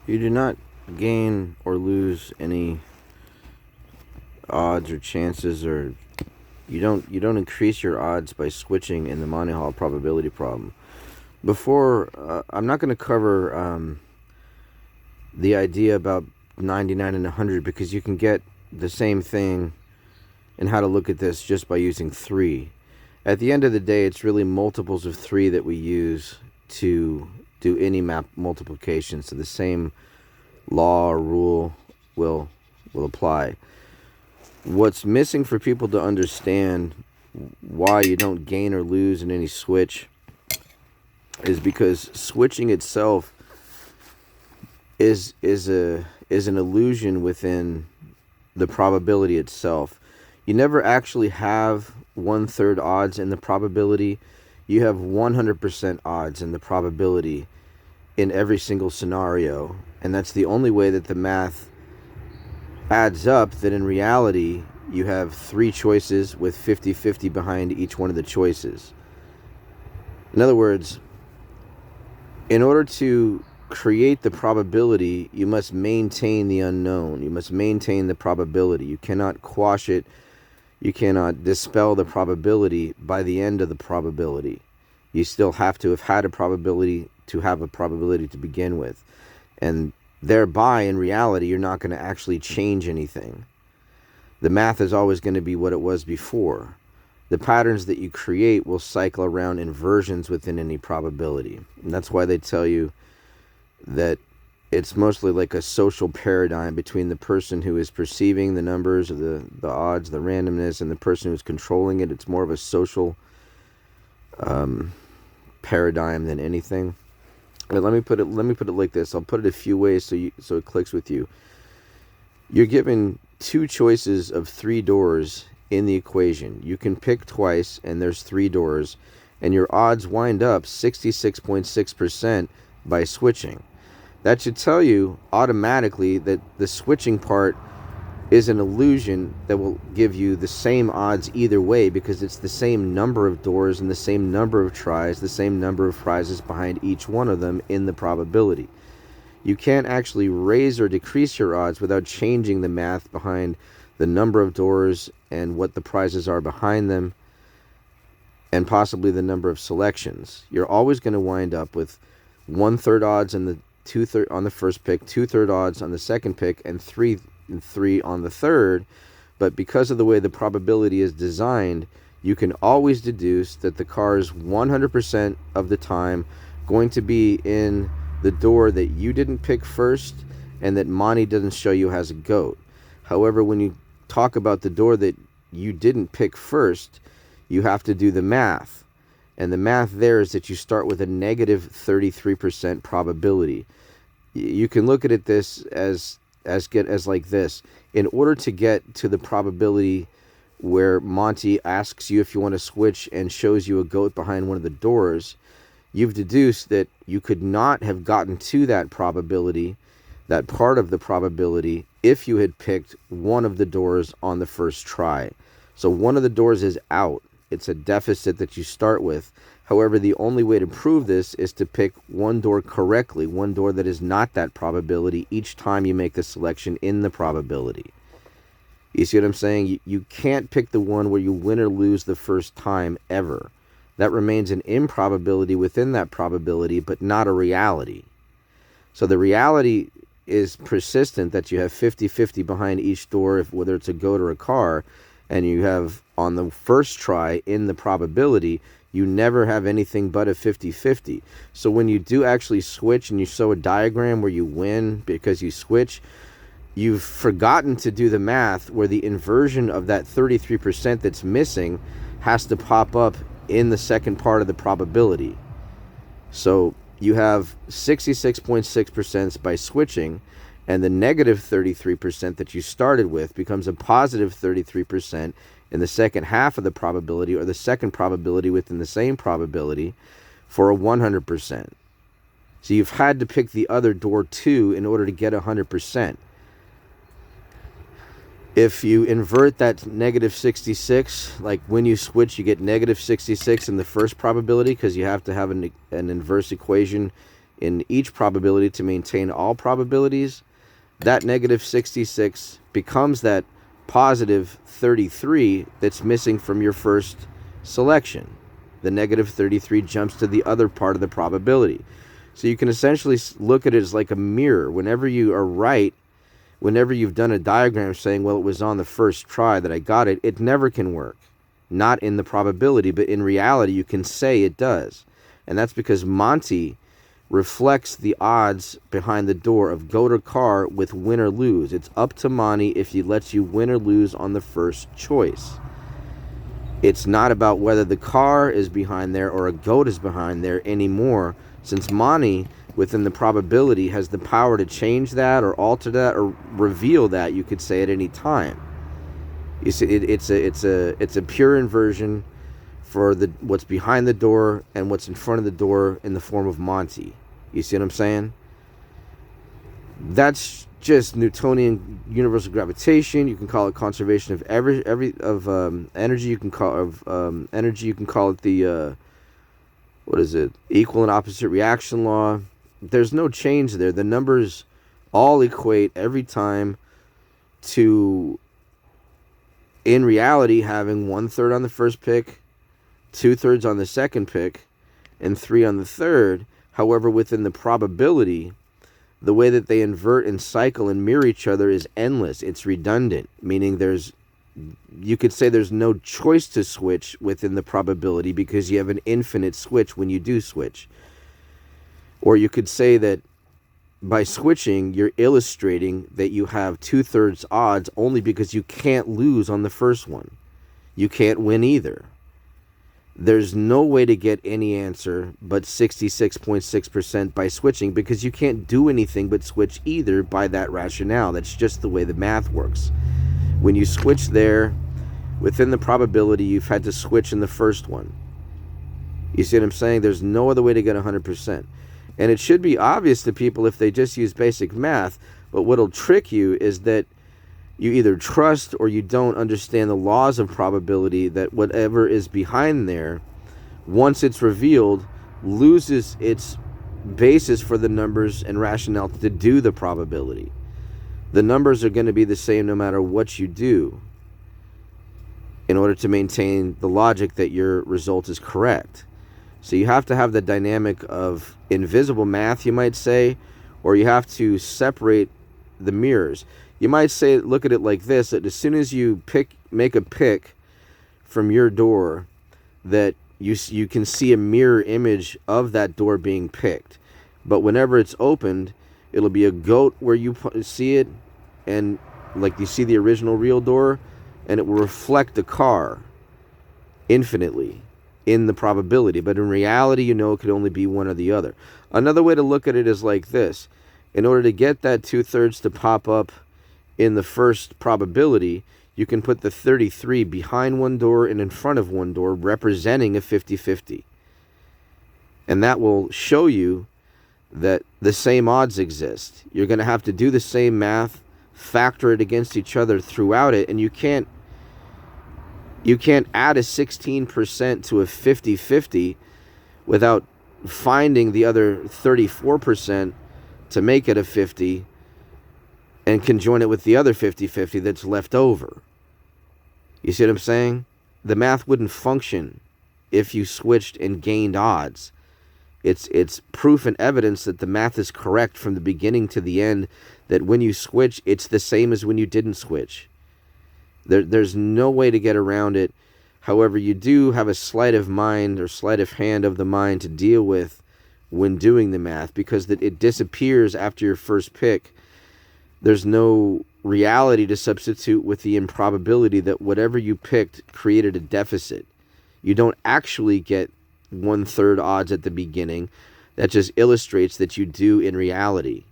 You do not gain or lose any odds or chances, or you don't increase your odds by switching in the Monty Hall probability problem. Before, I'm not going to cover the idea about 99 and 100 because you can get the same thing and how to look at this just by using 3. At the end of the day, it's really multiples of 3 that we use to do any map multiplication. So the same law or rule will apply. What's missing for people to understand why you don't gain or lose in any switch is because switching itself is an illusion within the probability itself. You never actually have 1/3 odds in the probability. You have 100% odds in the probability in every single scenario, and that's the only way that the math adds up. That in reality you have 3 choices with 50-50 behind each one of the choices. In other words, in order to create the probability, you must maintain the unknown. You must maintain the probability. You cannot quash it. You cannot dispel the probability by the end of the probability. You still have to have had a probability to have a probability to begin with. And thereby, in reality, you're not going to actually change anything. The math is always going to be what it was before. The patterns that you create will cycle around inversions within any probability. And that's why they tell you that it's mostly like a social paradigm between the person who is perceiving the numbers, the odds, the randomness, and the person who's controlling it. It's more of a social paradigm than anything. But let me put it like this. I'll put it a few ways so it clicks with you. You're given 2 choices of 3 doors in the equation. You can pick twice, and there's 3 doors, and your odds wind up 66.6% by switching. That should tell you automatically that the switching part is an illusion that will give you the same odds either way, because it's the same number of doors and the same number of tries, the same number of prizes behind each one of them in the probability. You can't actually raise or decrease your odds without changing the math behind the number of doors and what the prizes are behind them, and possibly the number of selections. You're always going to wind up with 1/3 odds on the 2/3 on the first pick, 2/3 odds on the second pick, and 3 on the third. But because of the way the probability is designed, you can always deduce that the car is 100% of the time going to be in the door that you didn't pick first and that Monty doesn't show you has a goat. However, when you talk about the door that you didn't pick first, you have to do the math. And the math there is that you start with a negative 33% probability. You can look at it this as like this. In order to get to the probability where Monty asks you if you want to switch and shows you a goat behind one of the doors, you've deduced that you could not have gotten to that probability, that part of the probability, if you had picked one of the doors on the first try. So one of the doors is out. It's a deficit that you start with. However, the only way to prove this is to pick one door correctly, one door that is not that probability, each time you make the selection in the probability. You see what I'm saying? You can't pick the one where you win or lose the first time ever. That remains an improbability within that probability, but not a reality. So the reality is persistent, that you have 50-50 behind each door, whether it's a goat or a car, and you have on the first try in the probability, you never have anything but a 50-50. So when you do actually switch and you show a diagram where you win because you switch, you've forgotten to do the math where the inversion of that 33% that's missing has to pop up in the second part of the probability. So you have 66.6% by switching, and the negative 33% that you started with becomes a positive 33% in the second half of the probability, or the second probability within the same probability, for a 100%. So you've had to pick the other door too in order to get 100%. If you invert that negative 66, like when you switch, you get negative 66 in the first probability, because you have to have an inverse equation in each probability to maintain all probabilities, that negative 66 becomes that positive 33 that's missing from your first selection. The negative 33 jumps to the other part of the probability. So you can essentially look at it as like a mirror. Whenever you are right, whenever you've done a diagram saying, well, it was on the first try that I got it, it never can work. Not in the probability, but in reality, you can say it does. And that's because Monty reflects the odds behind the door of go to car with win or lose. It's up to Monty if he lets you win or lose on the first choice. It's not about whether the car is behind there or a goat is behind there anymore, since Monty, within the probability, has the power to change that or alter that or reveal that, you could say, at any time. You see, it's a pure inversion for what's behind the door and what's in front of the door in the form of Monty. You see what I'm saying? That's just Newtonian universal gravitation. You can call it conservation of energy. You can call energy. You can call it the what is it? Equal and opposite reaction law. There's no change there. The numbers all equate every time to, in reality, having 1/3 on the first pick, 2/3 on the second pick, and 3 on the third. However, within the probability, the way that they invert and cycle and mirror each other is endless. It's redundant, meaning you could say there's no choice to switch within the probability because you have an infinite switch when you do switch. Or you could say that by switching, you're illustrating that you have 2/3 odds only because you can't lose on the first one. You can't win either. There's no way to get any answer but 66.6% by switching because you can't do anything but switch either by that rationale. That's just the way the math works. When you switch there, within the probability, you've had to switch in the first one. You see what I'm saying? There's no other way to get 100%. And it should be obvious to people if they just use basic math, but what'll trick you is that you either trust or you don't understand the laws of probability, that whatever is behind there, once it's revealed, loses its basis for the numbers and rationale to do the probability. The numbers are going to be the same no matter what you do in order to maintain the logic that your result is correct. So you have to have the dynamic of invisible math, you might say, or you have to separate the mirrors. You might say, look at it like this, that as soon as you make a pick from your door, that you can see a mirror image of that door being picked. But whenever it's opened, it'll be a goat where you see it, and like you see the original real door, and it will reflect the car infinitely in the probability. But in reality, you know it could only be one or the other. Another way to look at it is like this. In order to get that 2/3 to pop up in the first probability, you can put the 33 behind one door and in front of one door, representing a 50-50. And that will show you that the same odds exist. You're going to have to do the same math, factor it against each other throughout it, and you can't add a 16% to a 50-50 without finding the other 34% to make it a 50 and conjoin it with the other 50-50 that's left over. You see what I'm saying? The math wouldn't function if you switched and gained odds. It's proof and evidence that the math is correct from the beginning to the end, that when you switch, it's the same as when you didn't switch. There's no way to get around it. However, you do have a sleight of mind or sleight of hand of the mind to deal with when doing the math, because it disappears after your first pick. There's no reality to substitute with the improbability that whatever you picked created a deficit. You don't actually get 1/3 odds at the beginning. That just illustrates that you do in reality.